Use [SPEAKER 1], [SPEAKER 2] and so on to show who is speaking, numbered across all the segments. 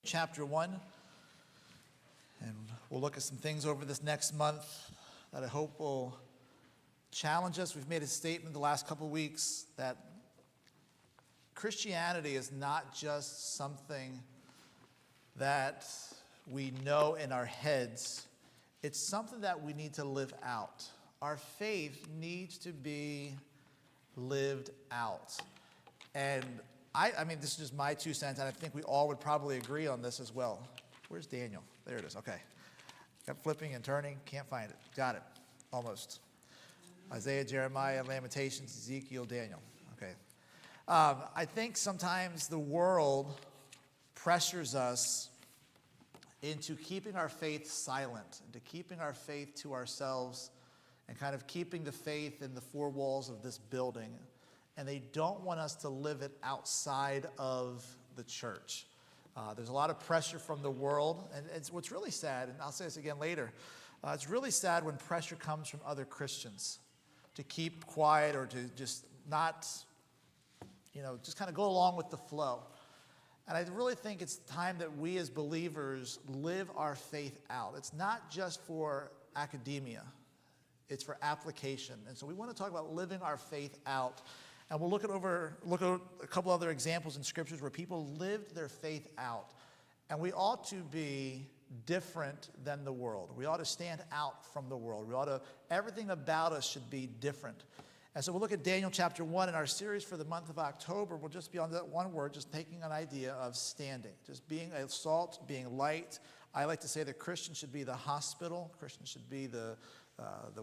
[SPEAKER 1] Chapter 1, and we'll look at some things over this next month that I hope will challenge us. We've made a statement the last couple of weeks that Christianity is not just something that we know in our heads. It's something that we need to live out. Our faith needs to be lived out. And I mean, this is just my 2 cents, and I think we all would probably agree on this as well. Where's Daniel? There it is. Okay. Kept flipping and turning. Can't find it. Got it. Almost. Isaiah, Jeremiah, Lamentations, Ezekiel, Daniel. Okay. I think sometimes the world pressures us into keeping our faith silent, into keeping our faith to ourselves, and kind of keeping the faith in the four walls of this building. And they don't want us to live it outside of the church. There's a lot of pressure from the world, and it's what's really sad, and I'll say this again later, it's really sad when pressure comes from other Christians to keep quiet or to just not, just kind of go along with the flow. And I really think it's time that we as believers live our faith out. It's not just for academia, it's for application. And so we want to talk about living our faith out. And we'll look at a couple other examples in scriptures where people lived their faith out. And we ought to be different than the world. We ought to stand out from the world. Everything about us should be different. And so we'll look at Daniel chapter 1 in our series for the month of October. We'll just be on that one word, just taking an idea of standing, just being a salt, being light. I like to say that Christians should be the hospital. Christians should be the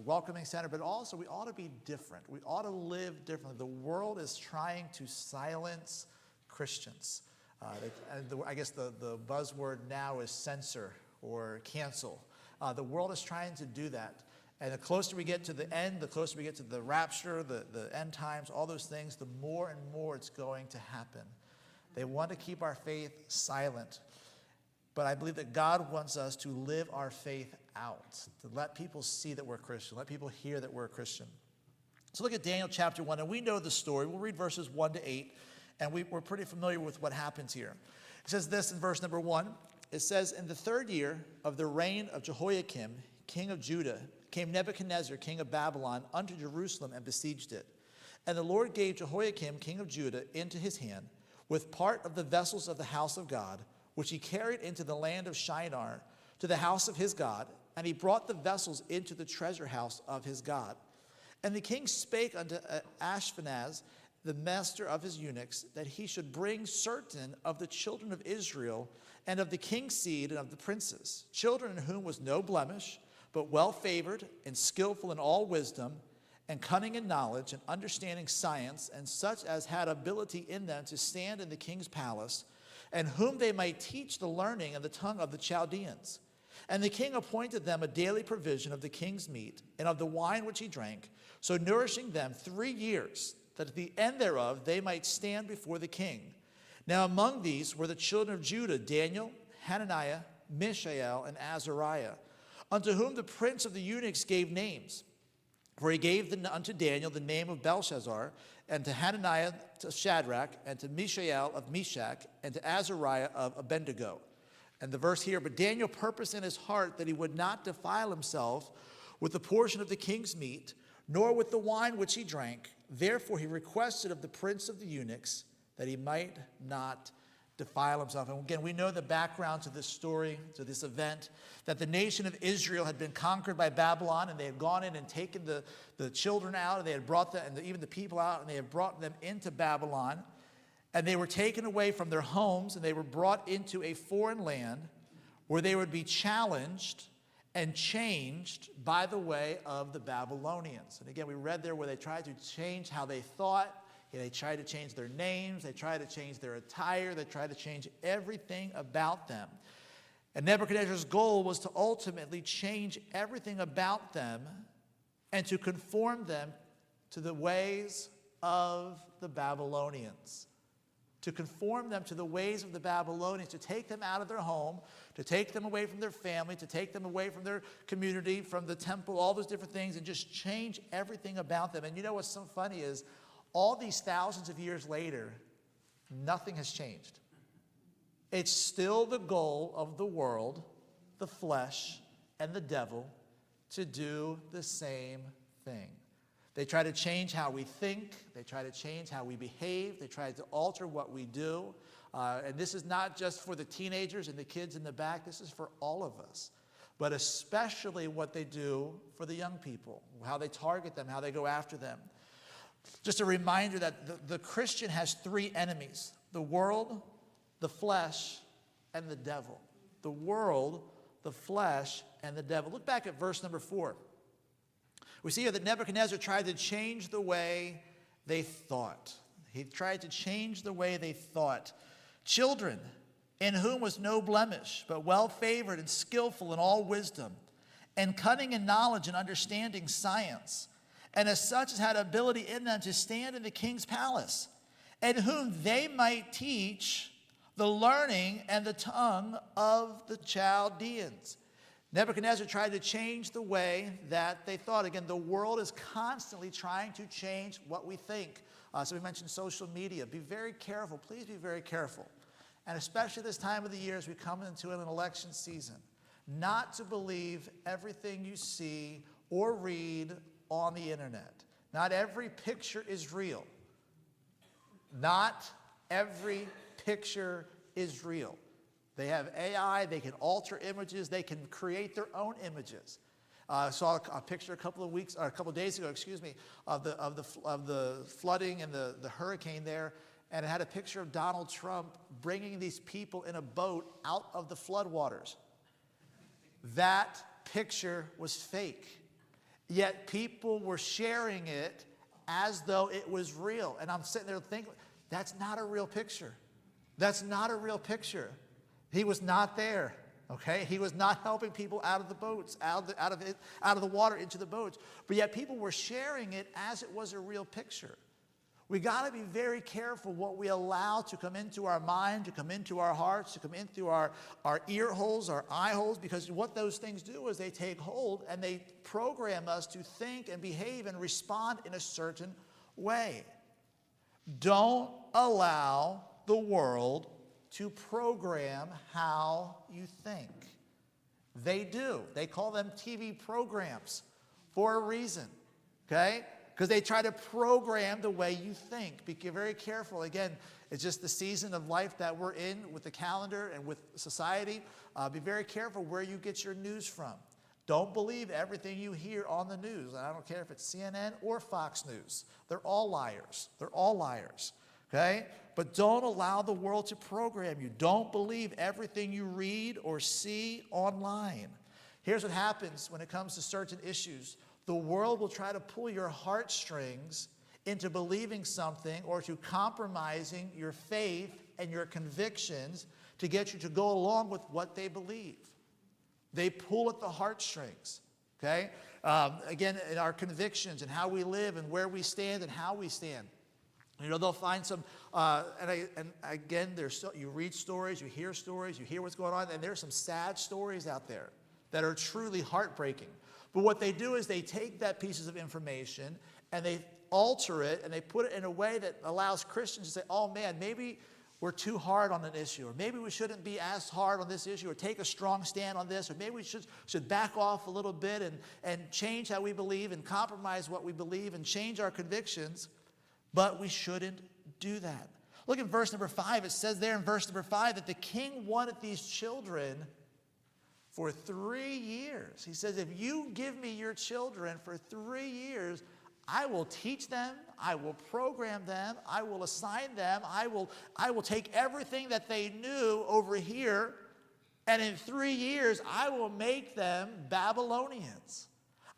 [SPEAKER 1] welcoming center, but also we ought to be different. We ought to live differently. The world is trying to silence Christians. I guess the buzzword now is censor or cancel. The world is trying to do that. And the closer we get to the end, the closer we get to the rapture, the end times, all those things, the more and more it's going to happen. They want to keep our faith silent. But I believe that God wants us to live our faith out, to let people see that we're Christian, let people hear that we're a Christian. So look at Daniel chapter 1, and we know the story. We'll read verses 1 to 8, and we're pretty familiar with what happens here. It says this in verse number 1. It says, "In the 3rd year of the reign of Jehoiakim, king of Judah, came Nebuchadnezzar, king of Babylon, unto Jerusalem and besieged it. And the Lord gave Jehoiakim, king of Judah, into his hand, with part of the vessels of the house of God, which he carried into the land of Shinar, to the house of his God, and he brought the vessels into the treasure house of his God. And the king spake unto Ashpenaz, the master of his eunuchs, that he should bring certain of the children of Israel, and of the king's seed, and of the princes, children in whom was no blemish, but well favored, and skillful in all wisdom, and cunning in knowledge, and understanding science, and such as had ability in them to stand in the king's palace, and whom they might teach the learning and the tongue of the Chaldeans. And the king appointed them a daily provision of the king's meat, and of the wine which he drank, so nourishing them 3 years, that at the end thereof they might stand before the king. Now among these were the children of Judah, Daniel, Hananiah, Mishael, and Azariah, unto whom the prince of the eunuchs gave names. For he gave unto Daniel the name of Belshazzar, and to Hananiah to Shadrach, and to Mishael of Meshach, and to Azariah of Abednego. And the verse here, but Daniel purposed in his heart that he would not defile himself with the portion of the king's meat, nor with the wine which he drank. Therefore he requested of the prince of the eunuchs that he might not defile himself. And again, we know the background to this story, to this event, that the nation of Israel had been conquered by Babylon, and they had gone in and taken the children out, and they had brought them, and even the people out, and they had brought them into Babylon. And they were taken away from their homes, and they were brought into a foreign land where they would be challenged and changed by the way of the Babylonians. And again, we read there where they tried to change how they thought. They tried to change their names. They tried to change their attire. They tried to change everything about them. And Nebuchadnezzar's goal was to ultimately change everything about them and to conform them to the ways of the Babylonians. To conform them to the ways of the Babylonians, to take them out of their home, to take them away from their family, to take them away from their community, from the temple, all those different things, and just change everything about them. And you know what's so funny is all these thousands of years later, nothing has changed. It's still the goal of the world, the flesh, and the devil to do the same thing. They try to change how we think. They try to change how we behave. They try to alter what we do. And this is not just for the teenagers and the kids in the back. This is for all of us. But especially what they do for the young people, how they target them, how they go after them. Just a reminder that the Christian has three enemies: the world, the flesh, and the devil. The world, the flesh, and the devil. Look back at verse number 4. We see here that Nebuchadnezzar tried to change the way they thought. He tried to change the way they thought. Children, in whom was no blemish, but well-favored and skillful in all wisdom, and cunning in knowledge and understanding science, and as such as had ability in them to stand in the king's palace, and whom they might teach the learning and the tongue of the Chaldeans. Nebuchadnezzar tried to change the way that they thought. Again, the world is constantly trying to change what we think. So we mentioned social media. Be very careful. Please be very careful. And especially this time of the year as we come into an election season, not to believe everything you see or read on the internet. Not every picture is real. Not every picture is real. They have AI, they can alter images, they can create their own images. I saw a picture a couple of days ago, of the flooding and the hurricane there, and it had a picture of Donald Trump bringing these people in a boat out of the floodwaters. That picture was fake, yet people were sharing it as though it was real. And I'm sitting there thinking, that's not a real picture. That's not a real picture. He was not there, okay? He was not helping people out of the boats, out of the water into the boats. But yet people were sharing it as it was a real picture. We got to be very careful what we allow to come into our mind, to come into our hearts, to come in through our ear holes, our eye holes, because what those things do is they take hold and they program us to think and behave and respond in a certain way. Don't allow the world to program how you think. They do. They call them TV programs for a reason, okay? Because they try to program the way you think. Be very careful. Again, it's just the season of life that we're in with the calendar and with society. Be very careful where you get your news from. Don't believe everything you hear on the news. And I don't care if it's CNN or Fox News. They're all liars. They're all liars, okay? But don't allow the world to program you. Don't believe everything you read or see online. Here's what happens when it comes to certain issues. The world will try to pull your heartstrings into believing something or to compromising your faith and your convictions to get you to go along with what they believe. They pull at the heartstrings, okay? Again, in our convictions and how we live and where we stand and how we stand. You know, they'll find some, again, you read stories, you hear what's going on, and there's some sad stories out there that are truly heartbreaking. But what they do is they take that pieces of information and they alter it and they put it in a way that allows Christians to say, oh man, maybe we're too hard on an issue, or maybe we shouldn't be as hard on this issue, or take a strong stand on this, or maybe we should back off a little bit and change how we believe and compromise what we believe and change our convictions. But we shouldn't do that. Look at verse number 5. It says there in verse number 5 that the king wanted these children for 3 years. He says, if you give me your children for 3 years, I will teach them, I will program them, I will assign them, I will take everything that they knew over here, and in 3 years, I will make them Babylonians.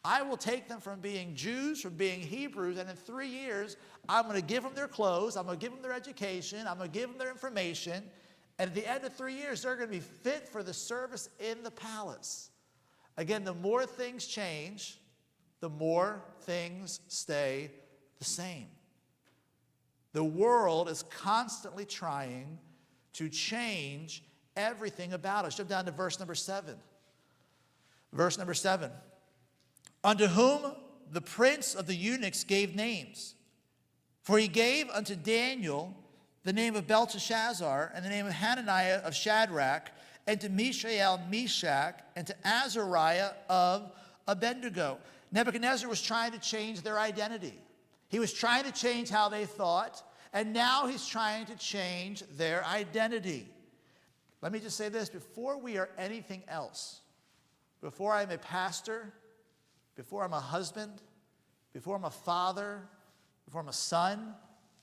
[SPEAKER 1] I will take them from being Jews, from being Hebrews, and in 3 years, I'm going to give them their clothes, I'm going to give them their education, I'm going to give them their information, and at the end of 3 years, they're going to be fit for the service in the palace. Again, the more things change, the more things stay the same. The world is constantly trying to change everything about us. Jump down to verse number 7. Verse number 7. Unto whom the prince of the eunuchs gave names. For he gave unto Daniel the name of Belteshazzar, and the name of Hananiah of Shadrach, and to Mishael, Meshach, and to Azariah of Abednego. Nebuchadnezzar was trying to change their identity. He was trying to change how they thought, and now he's trying to change their identity. Let me just say this, before we are anything else, before I'm a pastor, before I'm a husband, before I'm a father, before I'm a son,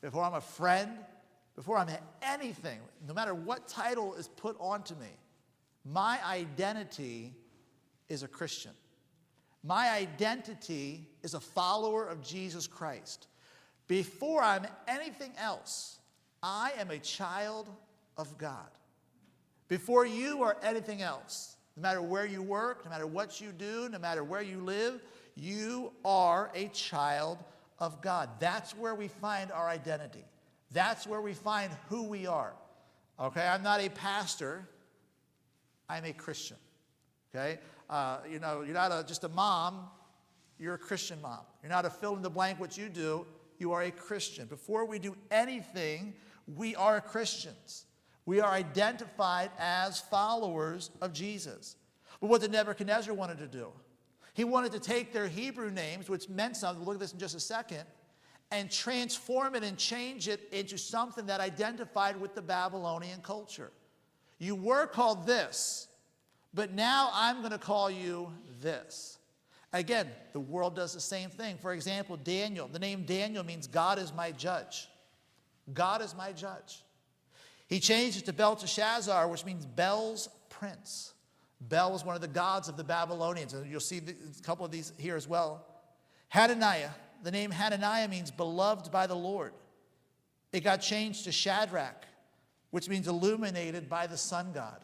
[SPEAKER 1] before I'm a friend, before I'm anything, no matter what title is put onto me, my identity is a Christian. My identity is a follower of Jesus Christ. Before I'm anything else, I am a child of God. Before you are anything else, no matter where you work, no matter what you do, no matter where you live, you are a child of God. That's where we find our identity. That's where we find who we are. Okay, I'm not a pastor. I'm a Christian. Okay, you're not just a mom. You're a Christian mom. You're not a fill in the blank what you do. You are a Christian. Before we do anything, we are Christians. We are identified as followers of Jesus. But what did Nebuchadnezzar wanted to do? He wanted to take their Hebrew names, which meant something, we'll look at this in just a second, and transform it and change it into something that identified with the Babylonian culture. You were called this, but now I'm going to call you this. Again, the world does the same thing. For example, Daniel. The name Daniel means God is my judge. God is my judge. He changed it to Belteshazzar, which means Bel's prince. Bel was one of the gods of the Babylonians, and you'll see a couple of these here as well. Hananiah. The name Hananiah means beloved by the Lord. It got changed to Shadrach, which means illuminated by the sun god.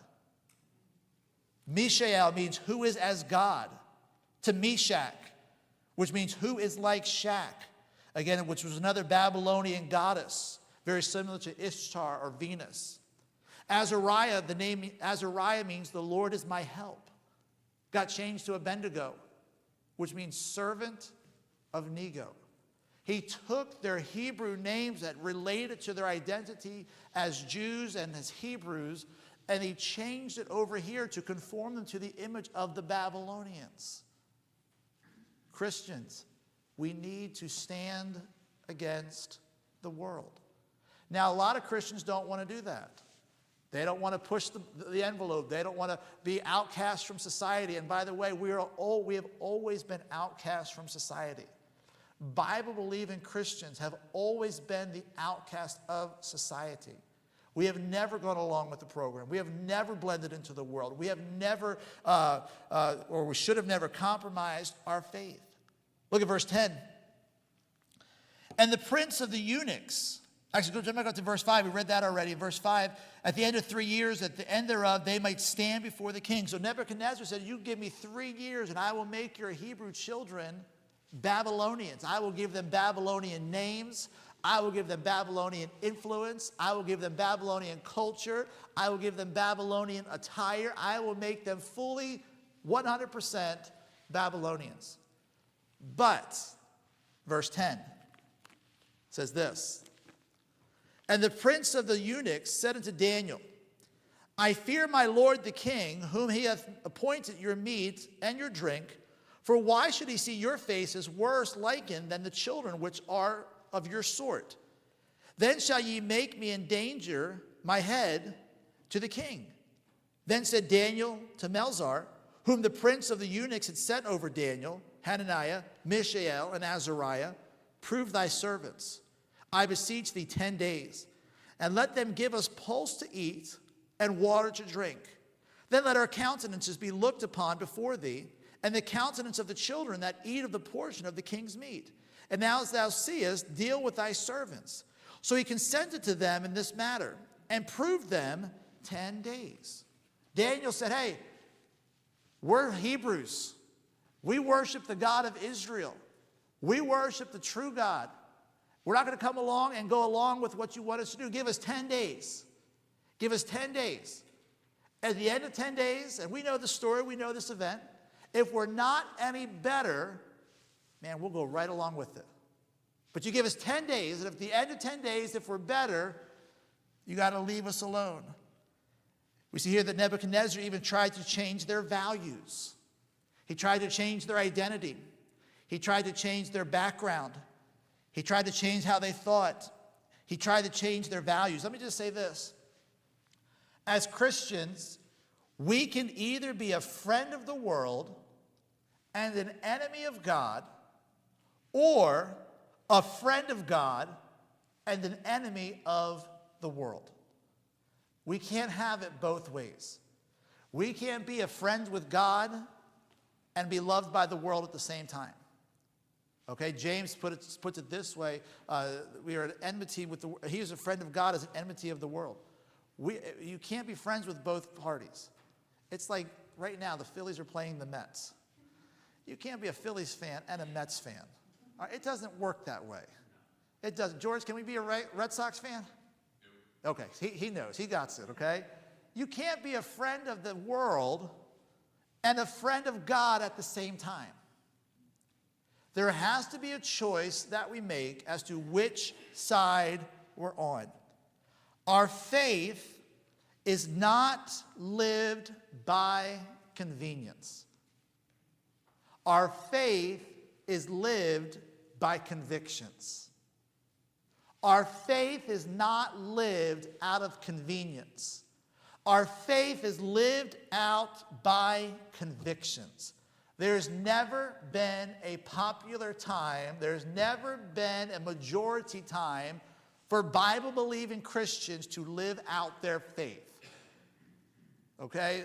[SPEAKER 1] Mishael means who is as God, to Meshach, which means who is like Shach, again, which was another Babylonian goddess, very similar to Ishtar or Venus. Azariah, the name Azariah means the Lord is my help. Got changed to Abednego, which means servant of Nego. He took their Hebrew names that related to their identity as Jews and as Hebrews, and he changed it over here to conform them to the image of the Babylonians. Christians, we need to stand against the world. Now, a lot of Christians don't want to do that. They don't want to push the envelope. They don't want to be outcast from society. And by the way, we have always been outcast from society. Bible-believing Christians have always been the outcast of society. We have never gone along with the program. We have never blended into the world. We have never, or we should have never compromised our faith. Look at verse 10. And the prince of the eunuchs, actually, go back up to verse 5. We read that already. Verse 5, at the end of 3 years, at the end thereof, they might stand before the king. So Nebuchadnezzar said, you give me 3 years, and I will make your Hebrew children Babylonians. I will give them Babylonian names. I will give them Babylonian influence. I will give them Babylonian culture. I will give them Babylonian attire. I will make them fully 100% Babylonians. But, verse 10 says this, and the prince of the eunuchs said unto Daniel, I fear my lord the king, whom he hath appointed your meat and your drink, for why should he see your faces worse likened than the children which are of your sort? Then shall ye make me endanger my head to the king. Then said Daniel to Melzar, whom the prince of the eunuchs had set over Daniel, Hananiah, Mishael, and Azariah, prove thy servants. I beseech thee 10 days, and let them give us pulse to eat and water to drink. Then let our countenances be looked upon before thee, and the countenance of the children that eat of the portion of the king's meat. And now as thou seest, deal with thy servants. So he consented to them in this matter, and proved them 10 days. Daniel said, hey, we're Hebrews. We worship the God of Israel. We worship the true God. We're not going to come along and go along with what you want us to do. Give us 10 days. Give us 10 days. At the end of 10 days, and we know the story, we know this event, if we're not any better, man, we'll go right along with it. But you give us 10 days, and at the end of 10 days, if we're better, You got to leave us alone. We see here that Nebuchadnezzar even tried to change their values. He tried to change their identity. He tried to change their background. He tried to change how they thought. He tried to change their values. Let me just say this. As Christians, we can either be a friend of the world and an enemy of God, or a friend of God and an enemy of the world. We can't have it both ways. We can't be a friend with God and be loved by the world at the same time. Okay, James puts it this way. We are at enmity with the world. He is a friend of God as an enmity of the world. You can't be friends with both parties. It's like right now the Phillies are playing the Mets. You can't be a Phillies fan and a Mets fan. All right, it doesn't work that way. It doesn't. George, can we be a Red Sox fan? Okay, he knows. He got it, okay? You can't be a friend of the world and a friend of God at the same time. There has to be a choice that we make as to which side we're on. Our faith is not lived by convenience. Our faith is lived by convictions. Our faith is not lived out of convenience. Our faith is lived out by convictions. There's never been a popular time, there's never been a majority time for Bible-believing Christians to live out their faith. Okay,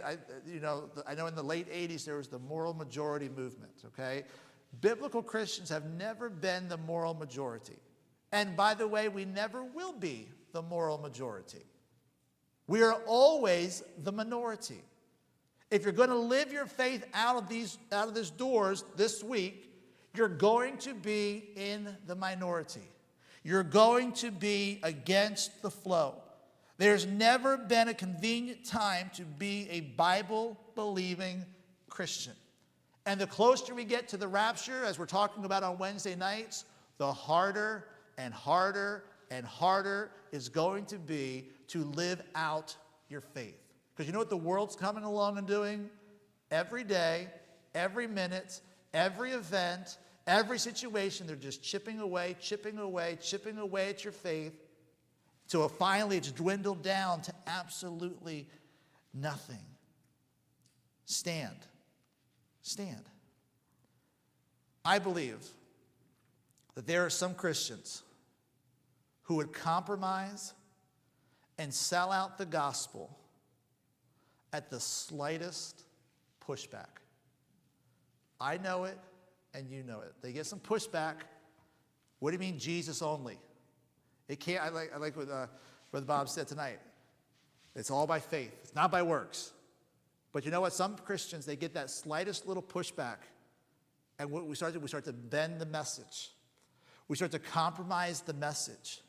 [SPEAKER 1] I know in the late 80s there was the moral majority movement, okay? Biblical Christians have never been the moral majority. And by the way, we never will be the moral majority. We are always the minority. If you're going to live your faith out of these doors this week, you're going to be in the minority. You're going to be against the flow. There's never been a convenient time to be a Bible-believing Christian. And the closer we get to the rapture, as we're talking about on Wednesday nights, the harder and harder and harder is going to be to live out your faith. Because you know what the world's coming along and doing? Every day, every minute, every event, every situation, they're just chipping away at your faith till finally it's dwindled down to absolutely nothing. Stand. Stand. I believe that there are some Christians who would compromise and sell out the gospel at the slightest pushback. I know it, and you know it. They get some pushback. What do you mean Jesus only? It can't. I like what Brother Bob said tonight. It's all by faith. It's not by works. But you know what? Some Christians, they get that slightest little pushback, and what we start to bend the message. We start to compromise the message.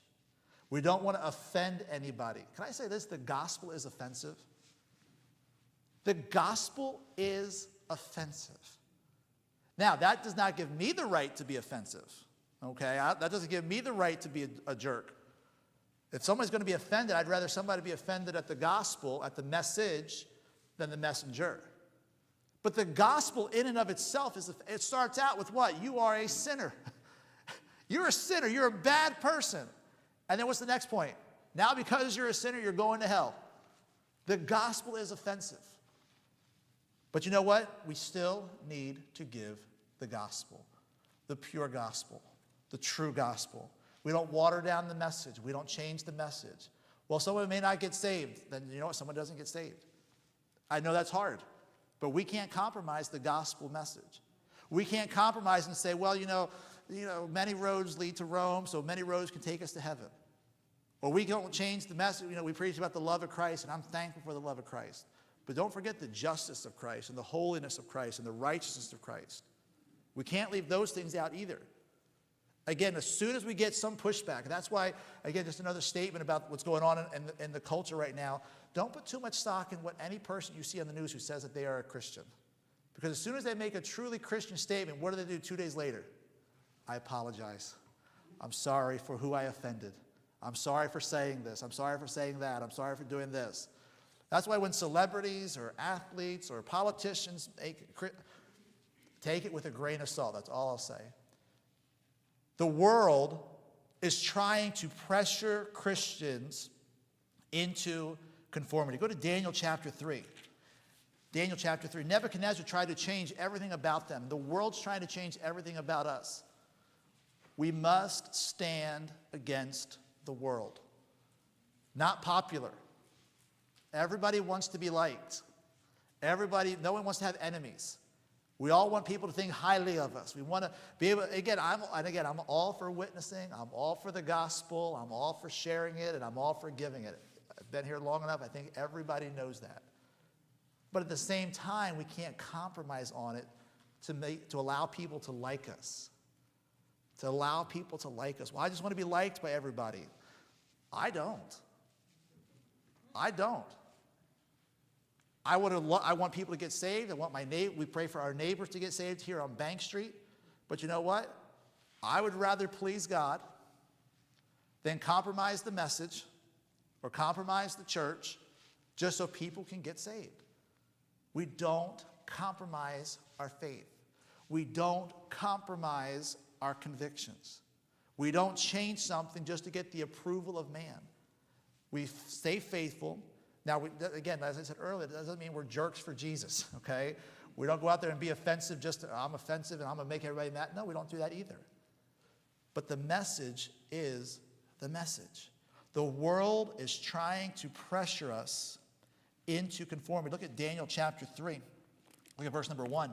[SPEAKER 1] We don't want to offend anybody. Can I say this? The gospel is offensive. The gospel is offensive. Now, that does not give me the right to be offensive. Okay? That doesn't give me the right to be a jerk. If someone's going to be offended, I'd rather somebody be offended at the gospel, at the message, than the messenger. But the gospel in and of itself, it starts out with what? You are a sinner. You're a sinner. You're a bad person. And then what's the next point? Now because you're a sinner, you're going to hell. The gospel is offensive. But you know what? We still need to give the gospel, the pure gospel, the true gospel. We don't water down the message. We don't change the message. Well, someone may not get saved. Then you know what? Someone doesn't get saved. I know that's hard, but we can't compromise the gospel message. We can't compromise and say, well, you know, many roads lead to Rome, so many roads can take us to heaven. Or we don't change the message. We preach about the love of Christ, and I'm thankful for the love of Christ. But don't forget the justice of Christ and the holiness of Christ and the righteousness of Christ. We can't leave those things out either. Again, as soon as we get some pushback, and that's why, again, just another statement about what's going on in the culture right now, don't put too much stock in what any person you see on the news who says that they are a Christian. Because as soon as they make a truly Christian statement, what do they do 2 days later? I apologize. I'm sorry for who I offended. I'm sorry for saying this. I'm sorry for saying that. I'm sorry for doing this. That's why when celebrities or athletes or politicians take it with a grain of salt. That's all I'll say. The world is trying to pressure Christians into conformity. Go to Daniel chapter 3. Daniel chapter 3. Nebuchadnezzar tried to change everything about them. The world's trying to change everything about us. We must stand against the world. Not popular. Everybody wants to be liked. No one wants to have enemies. We all want people to think highly of us. We want to be able, I'm all for witnessing. I'm all for the gospel. I'm all for sharing it, and I'm all for giving it. I've been here long enough. I think everybody knows that. But at the same time, we can't compromise on it to allow people to like us. To allow people to like us. Well, I just want to be liked by everybody. I don't. I want people to get saved. We pray for our neighbors to get saved here on Bank Street. But you know what? I would rather please God than compromise the message or compromise the church just so people can get saved. We don't compromise our faith. We don't compromise our convictions. We don't change something just to get the approval of man. We stay faithful. Now, again, as I said earlier, that doesn't mean we're jerks for Jesus, okay? We don't go out there and be offensive I'm offensive and I'm going to make everybody mad. No, we don't do that either. But the message is the message. The world is trying to pressure us into conformity. Look at Daniel chapter 3. Look at verse number 1.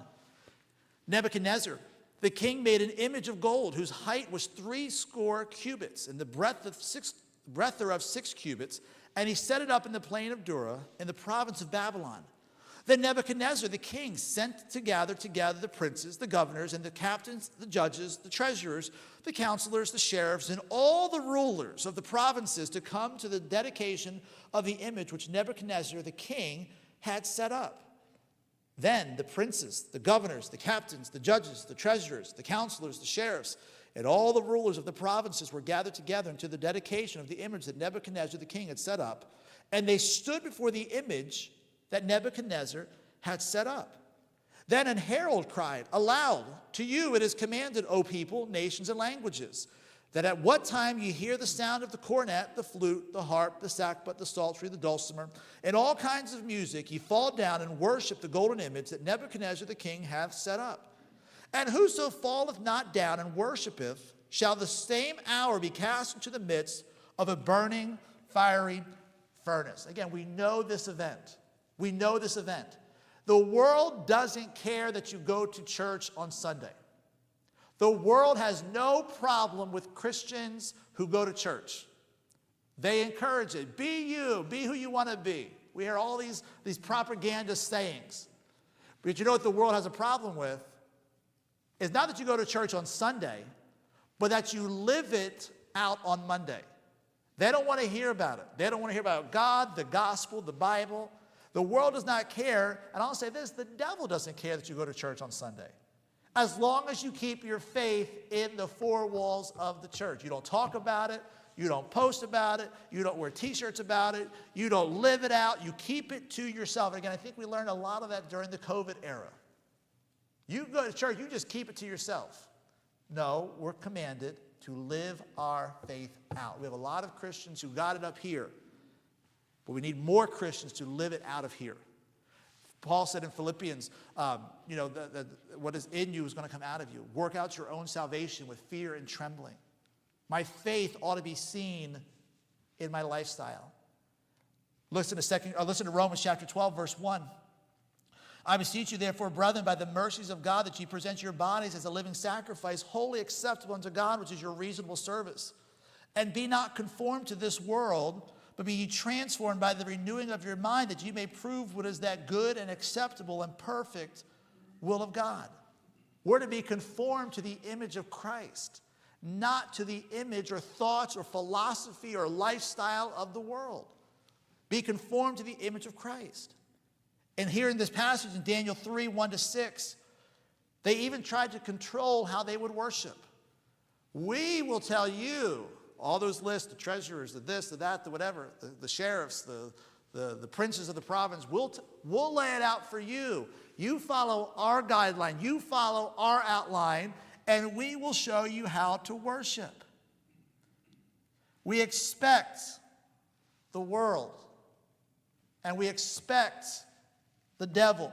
[SPEAKER 1] Nebuchadnezzar, the king, made an image of gold whose height was 60 cubits and the breadth thereof 6 cubits, and he set it up in the plain of Dura in the province of Babylon. Then Nebuchadnezzar the king sent to gather together the princes, the governors, and the captains, the judges, the treasurers, the counselors, the sheriffs, and all the rulers of the provinces to come to the dedication of the image which Nebuchadnezzar the king had set up. Then the princes, the governors, the captains, the judges, the treasurers, the counselors, the sheriffs, and all the rulers of the provinces were gathered together unto the dedication of the image that Nebuchadnezzar the king had set up. And they stood before the image that Nebuchadnezzar had set up. Then an herald cried aloud, to you it is commanded, O people, nations, and languages, that at what time ye hear the sound of the cornet, the flute, the harp, the sackbut, the psaltery, the dulcimer, and all kinds of music, ye fall down and worship the golden image that Nebuchadnezzar the king hath set up. And whoso falleth not down and worshipeth shall the same hour be cast into the midst of a burning, fiery furnace. Again, we know this event. We know this event. The world doesn't care that you go to church on Sunday. The world has no problem with Christians who go to church. They encourage it. Be you. Be who you want to be. We hear all these propaganda sayings. But you know what the world has a problem with? Is not that you go to church on Sunday, but that you live it out on Monday. They don't want to hear about it. They don't want to hear about God, the gospel, the Bible. The world does not care. And I'll say this, the devil doesn't care that you go to church on Sunday. As long as you keep your faith in the four walls of the church. You don't talk about it. You don't post about it. You don't wear t-shirts about it. You don't live it out. You keep it to yourself. And again, I think we learned a lot of that during the COVID era. You go to church, you just keep it to yourself. No, we're commanded to live our faith out. We have a lot of Christians who got it up here, but we need more Christians to live it out of here. Paul said in Philippians, what is in you is going to come out of you. Work out your own salvation with fear and trembling. My faith ought to be seen in my lifestyle. Listen to Romans chapter 12, verse 1. I beseech you, therefore, brethren, by the mercies of God, that ye present your bodies as a living sacrifice, wholly acceptable unto God, which is your reasonable service. And be not conformed to this world, but be ye transformed by the renewing of your mind, that ye may prove what is that good and acceptable and perfect will of God. We're to be conformed to the image of Christ, not to the image or thoughts or philosophy or lifestyle of the world. Be conformed to the image of Christ. And here in this passage in Daniel 3, 1-6, they even tried to control how they would worship. We will tell you all those lists, the treasurers, the this, the that, the whatever, the sheriffs, the princes of the province. We'll lay it out for you. You follow our guideline. You follow our outline, and we will show you how to worship. We expect the world, and we expect the devil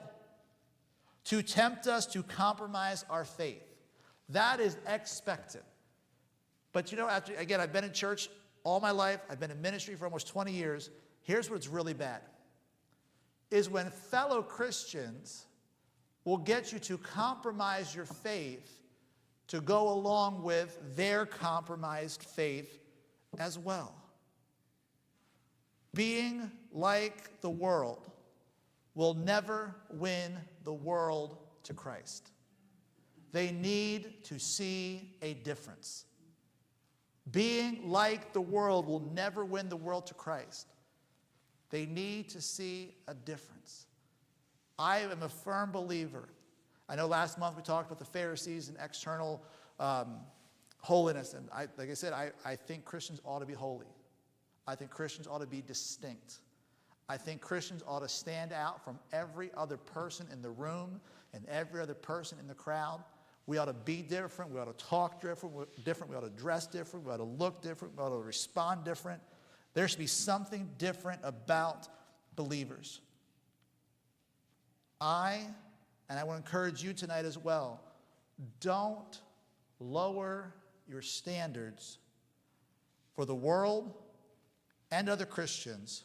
[SPEAKER 1] to tempt us to compromise our faith. That is expected. But you know, again, I've been in church all my life. I've been in ministry for almost 20 years. Here's what's really bad, is when fellow Christians will get you to compromise your faith to go along with their compromised faith as well. Being like the world will never win the world to Christ. They need to see a difference. Being like the world will never win the world to Christ. They need to see a difference. I am a firm believer. I know last month we talked about the Pharisees and external holiness. And like I said, I think Christians ought to be holy. I think Christians ought to be distinct. I think Christians ought to stand out from every other person in the room and every other person in the crowd. We ought to be different. We ought to talk different. We ought to dress different. We ought to look different. We ought to respond different. There should be something different about believers. And I want to encourage you tonight as well, don't lower your standards for the world and other Christians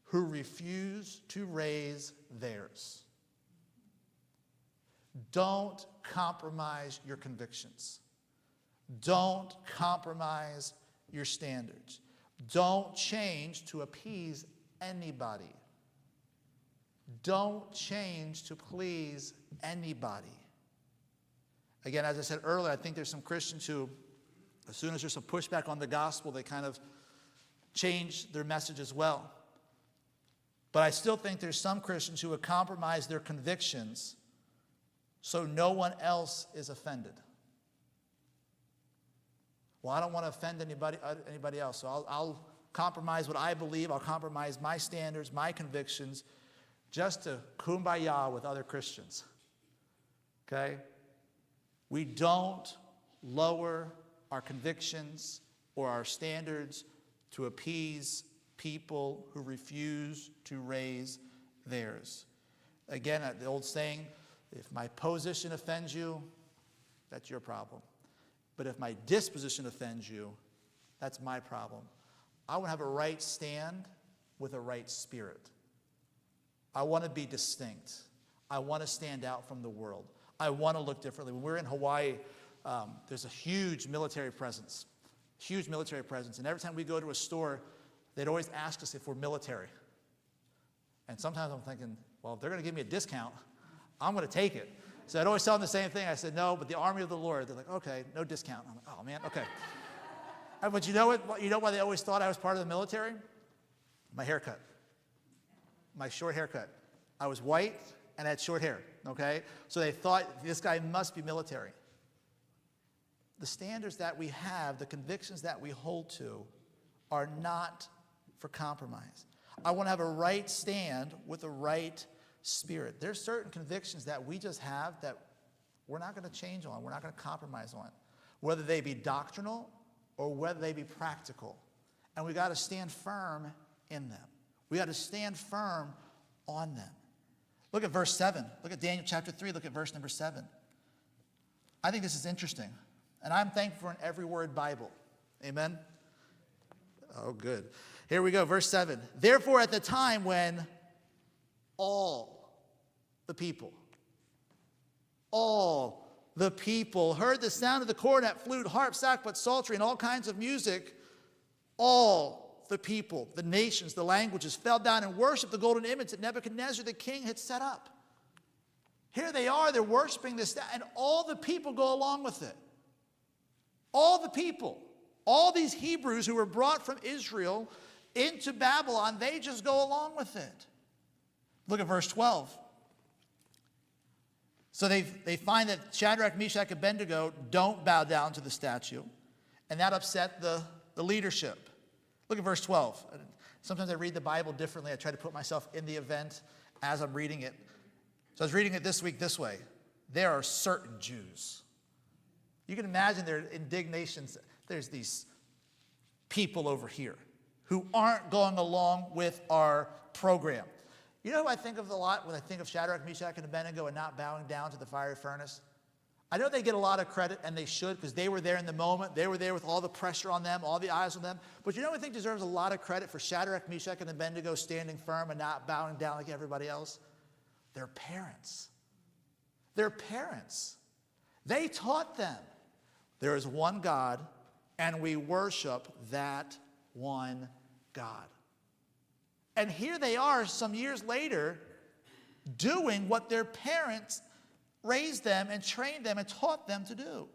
[SPEAKER 1] who refuse to raise theirs. Don't compromise your convictions. Don't compromise your standards. Don't change to appease anybody. Don't change to please anybody. Again, as I said earlier, I think there's some Christians who, as soon as there's some pushback on the gospel, they kind of change their message as well. But I still think there's some Christians who would compromise their convictions so no one else is offended. Well, I don't want to offend anybody else, so I'll compromise what I believe. I'll compromise my standards, my convictions, just to kumbaya with other Christians. Okay? We don't lower our convictions or our standards to appease people who refuse to raise theirs. Again, the old saying, if my position offends you, that's your problem. But if my disposition offends you, that's my problem. I want to have a right stand with a right spirit. I want to be distinct. I want to stand out from the world. I want to look differently. When we're in Hawaii, there's a huge military presence. Huge military presence. And every time we go to a store, they'd always ask us if we're military. And sometimes I'm thinking, well, if they're going to give me a discount, I'm going to take it. So I'd always tell them the same thing. I said, no, but the army of the Lord. They're like, okay, no discount. I'm like, oh, man, okay. But you know what? You know why they always thought I was part of the military? My haircut. My short haircut. I was white and I had short hair, okay? So they thought this guy must be military. The standards that we have, the convictions that we hold to, are not for compromise. I want to have a right stand with a right spirit. There's certain convictions that we just have that we're not going to change on, we're not going to compromise on, whether they be doctrinal or whether they be practical. And we got to stand firm in them. We got to stand firm on them. Look at verse 7. Look at Daniel chapter 3. Look at verse number 7. I think this is interesting. And I'm thankful for an every word Bible. Amen? Oh, good. Here we go. Verse 7. Therefore, at the time when all the people heard the sound of the cornet, flute, harp, sackbut, psaltery, and all kinds of music, all the people, the nations, the languages, fell down and worshiped the golden image that Nebuchadnezzar the king had set up. Here they are, they're worshiping this, and all the people go along with it. All the people, all these Hebrews who were brought from Israel into Babylon, they just go along with it. Look at verse 12. So they find that Shadrach, Meshach, and Abednego don't bow down to the statue. And that upset the the leadership. Look at verse 12. Sometimes I read the Bible differently. I try to put myself in the event as I'm reading it. So I was reading it this week this way. There are certain Jews. You can imagine their indignations. There's these people over here who aren't going along with our program. You know who I think of a lot when I think of Shadrach, Meshach, and Abednego and not bowing down to the fiery furnace? I know they get a lot of credit, and they should, because they were there in the moment. They were there with all the pressure on them, all the eyes on them. But you know who I think deserves a lot of credit for Shadrach, Meshach, and Abednego standing firm and not bowing down like everybody else? Their parents. Their parents. They taught them there is one God, and we worship that one God. And here they are some years later doing what their parents raised them and trained them and taught them to do.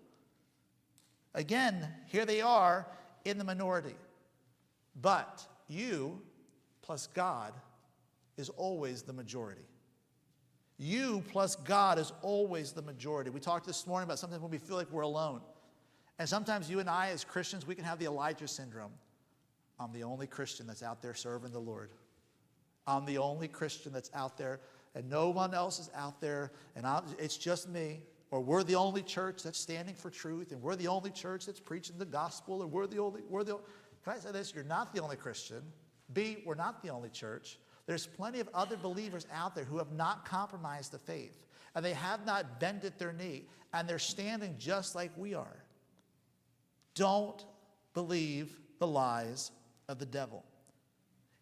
[SPEAKER 1] Again, here they are in the minority. But you plus God is always the majority. You plus God is always the majority. We talked this morning about sometimes when we feel like we're alone. And sometimes you and I as Christians, we can have the Elijah syndrome. I'm the only Christian that's out there serving the Lord. I'm the only Christian that's out there, and no one else is out there, and it's just me. Or we're the only church that's standing for truth, and we're the only church that's preaching the gospel, and we're the only. Can I say this? You're not the only Christian. B, we're not the only church. There's plenty of other believers out there who have not compromised the faith, and they have not bended their knee, and they're standing just like we are. Don't believe the lies of the devil.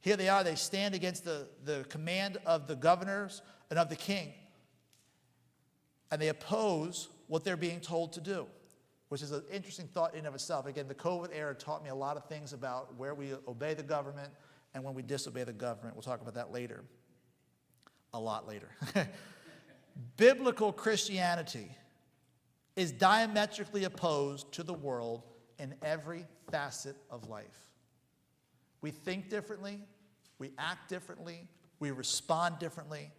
[SPEAKER 1] Here they are, they stand against the command of the governors and of the king. And they oppose what they're being told to do, which is an interesting thought in and of itself. Again, the COVID era taught me a lot of things about where we obey the government and when we disobey the government. We'll talk about that later. A lot later. Biblical Christianity is diametrically opposed to the world in every facet of life. We think differently, we act differently, we respond differently.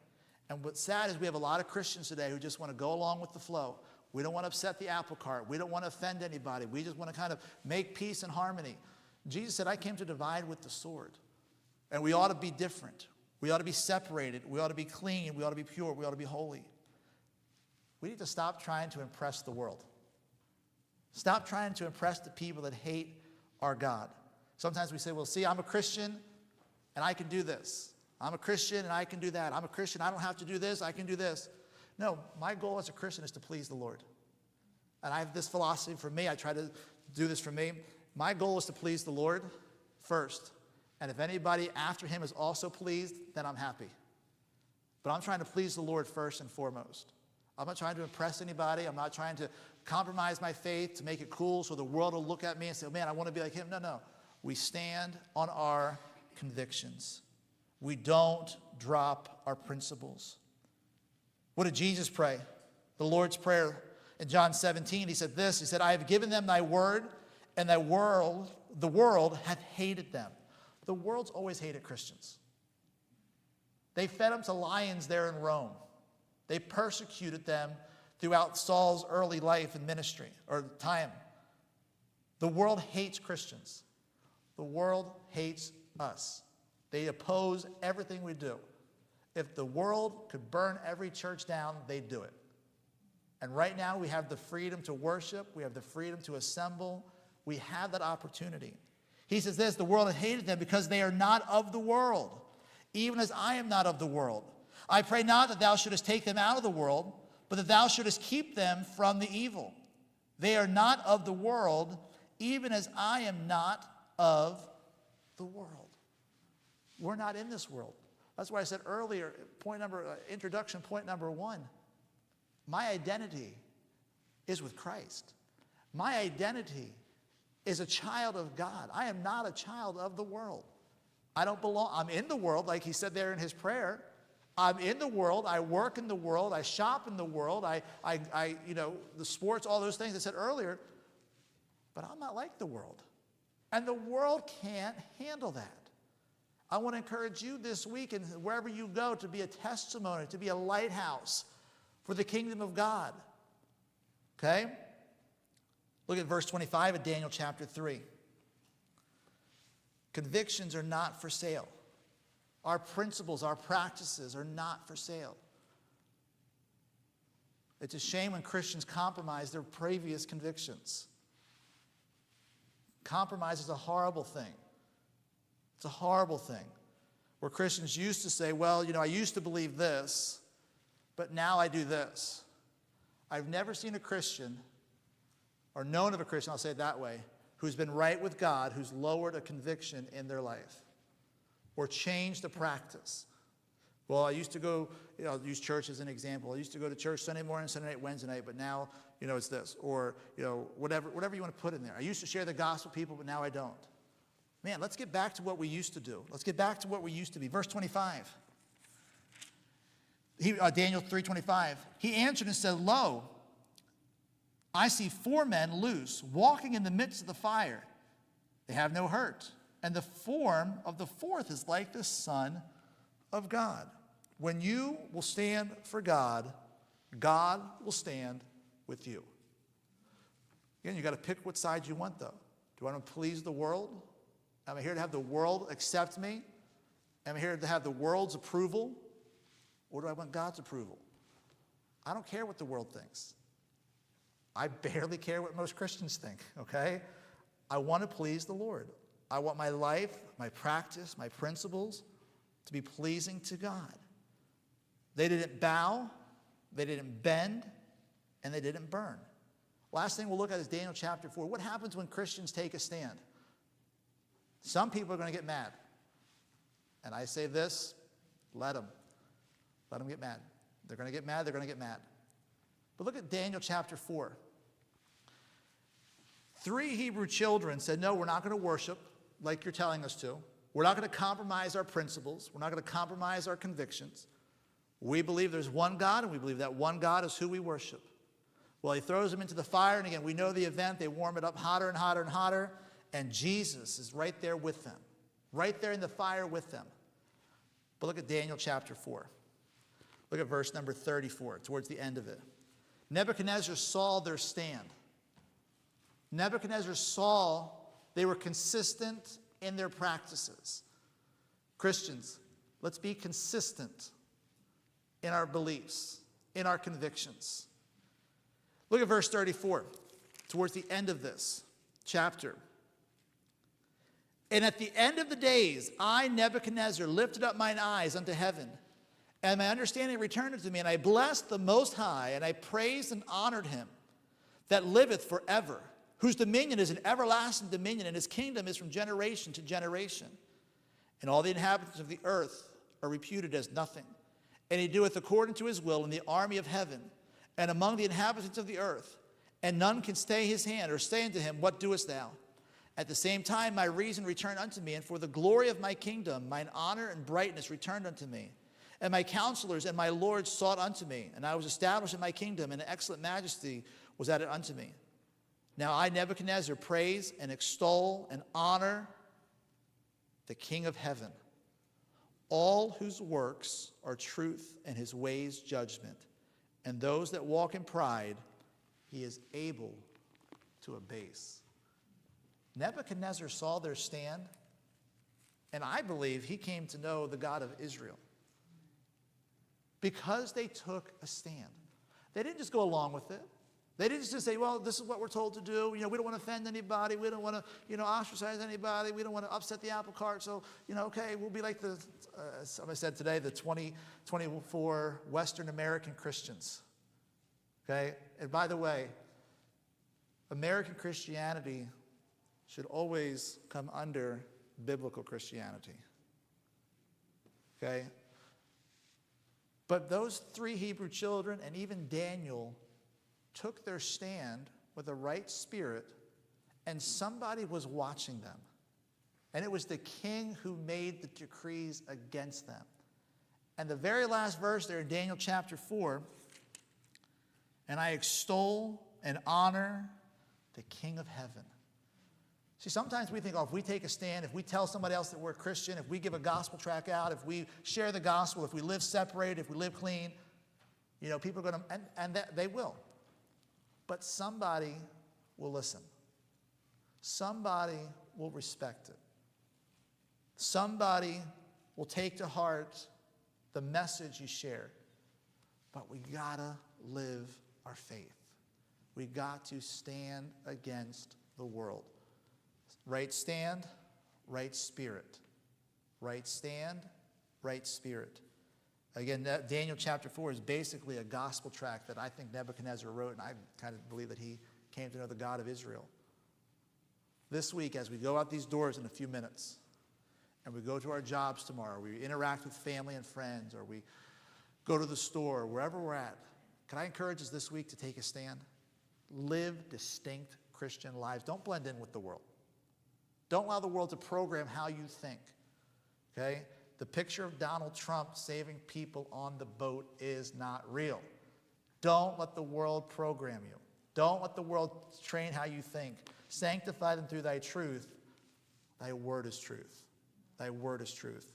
[SPEAKER 1] And what's sad is we have a lot of Christians today who just want to go along with the flow. We don't want to upset the apple cart. We don't want to offend anybody. We just want to kind of make peace and harmony. Jesus said, I came to divide with the sword. And we ought to be different. We ought to be separated. We ought to be clean. We ought to be pure. We ought to be holy. We need to stop trying to impress the world. Stop trying to impress the people that hate our God. Sometimes we say, well, see, I'm a Christian and I can do this. I'm a Christian and I can do that. I'm a Christian, I don't have to do this, I can do this. No, my goal as a Christian is to please the Lord. And I have this philosophy for me. I try to do this for me. My goal is to please the Lord first. And if anybody after him is also pleased, then I'm happy. But I'm trying to please the Lord first and foremost. I'm not trying to impress anybody. I'm not trying to compromise my faith to make it cool so the world will look at me and say, oh, man, I want to be like him. No. We stand on our convictions. We don't drop our principles. What did Jesus pray? The Lord's Prayer in John 17, he said this. He said, I have given them thy word, and the world hath hated them. The world's always hated Christians. They fed them to lions there in Rome. They persecuted them throughout Saul's early life and ministry, or time. The world hates Christians. The world hates us. They oppose everything we do. If the world could burn every church down, they'd do it. And right now we have the freedom to worship. We have the freedom to assemble. We have that opportunity. He says this, the world hath hated them because they are not of the world, even as I am not of the world. I pray not that thou shouldest take them out of the world, but that thou shouldest keep them from the evil. They are not of the world, even as I am not of the world. We're not in this world. That's why I said earlier, introduction point number 1. My identity is with Christ. My identity is a child of God. I am not a child of the world. I don't belong. I'm in the world, like he said there in his prayer. I'm in the world. I work in the world. I shop in the world. The sports, all those things I said earlier. But I'm not like the world. And the world can't handle that. I want to encourage you this week and wherever you go to be a testimony, to be a lighthouse for the kingdom of God. Okay? Look at verse 25 of Daniel chapter 3. Convictions are not for sale. Our principles, our practices are not for sale. It's a shame when Christians compromise their previous convictions. Compromise is a horrible thing. It's a horrible thing. Where Christians used to say, well, I used to believe this, but now I do this. I've never seen a Christian, or known of a Christian, I'll say it that way, who's been right with God, who's lowered a conviction in their life or changed a practice. Well, I used to go, I'll use church as an example. I used to go to church Sunday morning, Sunday night, Wednesday night, but now, it's this. Or, whatever you want to put in there. I used to share the gospel with people, but now I don't. Man, let's get back to what we used to do. Let's get back to what we used to be. Verse 25. Daniel 3:25. He answered and said, Lo, I see 4 men loose, walking in the midst of the fire. They have no hurt. And the form of the 4th is like the Son of God. When you will stand for God, God will stand with you. Again, you got to pick what side you want, though. Do I want to please the world? Am I here to have the world accept me? Am I here to have the world's approval? Or do I want God's approval? I don't care what the world thinks. I barely care what most Christians think, okay? I want to please the Lord. I want my life, my practice, my principles to be pleasing to God. They didn't bow, they didn't bend, and they didn't burn. Last thing we'll look at is Daniel chapter 4. What happens when Christians take a stand? Some people are going to get mad. And I say this, let them. Let them get mad. They're going to get mad, they're going to get mad. But look at Daniel chapter 4. 3 Hebrew children said, no, we're not going to worship like you're telling us to. We're not going to compromise our principles. We're not going to compromise our convictions. We believe there's one God, and we believe that one God is who we worship. Well, he throws them into the fire, and again, we know the event. They warm it up hotter and hotter and hotter, and Jesus is right there with them, right there in the fire with them. But look at Daniel chapter 4. Look at verse number 34, towards the end of it. Nebuchadnezzar saw their stand. Nebuchadnezzar saw they were consistent in their practices. Christians, let's be consistent in our beliefs, in our convictions. Look at verse 34, towards the end of this chapter. And at the end of the days, I, Nebuchadnezzar, lifted up mine eyes unto heaven, and my understanding returned unto me, and I blessed the Most High, and I praised and honored him that liveth forever, whose dominion is an everlasting dominion, and his kingdom is from generation to generation. And all the inhabitants of the earth are reputed as nothing. And he doeth according to his will in the army of heaven, and among the inhabitants of the earth. And none can stay his hand, or say unto him, What doest thou? At the same time my reason returned unto me, and for the glory of my kingdom mine honor and brightness returned unto me. And my counselors and my lords sought unto me, and I was established in my kingdom, and an excellent majesty was added unto me. Now I, Nebuchadnezzar, praise and extol and honor the King of heaven, all whose works are truth and his ways judgment. And those that walk in pride, he is able to abase. Nebuchadnezzar saw their stand, and I believe he came to know the God of Israel because they took a stand. They didn't just go along with it. They didn't just say, well, this is what we're told to do. We don't want to offend anybody. We don't want to, ostracize anybody. We don't want to upset the apple cart. So, okay, we'll be like somebody said today, the 2024 Western American Christians. Okay? And by the way, American Christianity should always come under biblical Christianity. Okay? But those 3 Hebrew children and even Daniel took their stand with a right spirit, and somebody was watching them. And it was the king who made the decrees against them. And the very last verse there in Daniel chapter 4, and I extol and honor the King of heaven. See, sometimes we think, if we take a stand, if we tell somebody else that we're a Christian, if we give a gospel tract out, if we share the gospel, if we live separated, if we live clean, people are going to, and they will. But somebody will listen. Somebody will respect it. Somebody will take to heart the message you share. But we gotta live our faith. We got to stand against the world. Right stand, right spirit. Right stand, right spirit. Again, Daniel chapter 4 is basically a gospel tract that I think Nebuchadnezzar wrote, and I kind of believe that he came to know the God of Israel. This week, as we go out these doors in a few minutes, and we go to our jobs tomorrow, we interact with family and friends, or we go to the store, wherever we're at, can I encourage us this week to take a stand? Live distinct Christian lives. Don't blend in with the world. Don't allow the world to program how you think. Okay? The picture of Donald Trump saving people on the boat is not real. Don't let the world program you. Don't let the world train how you think. Sanctify them through thy truth. Thy word is truth. Thy word is truth.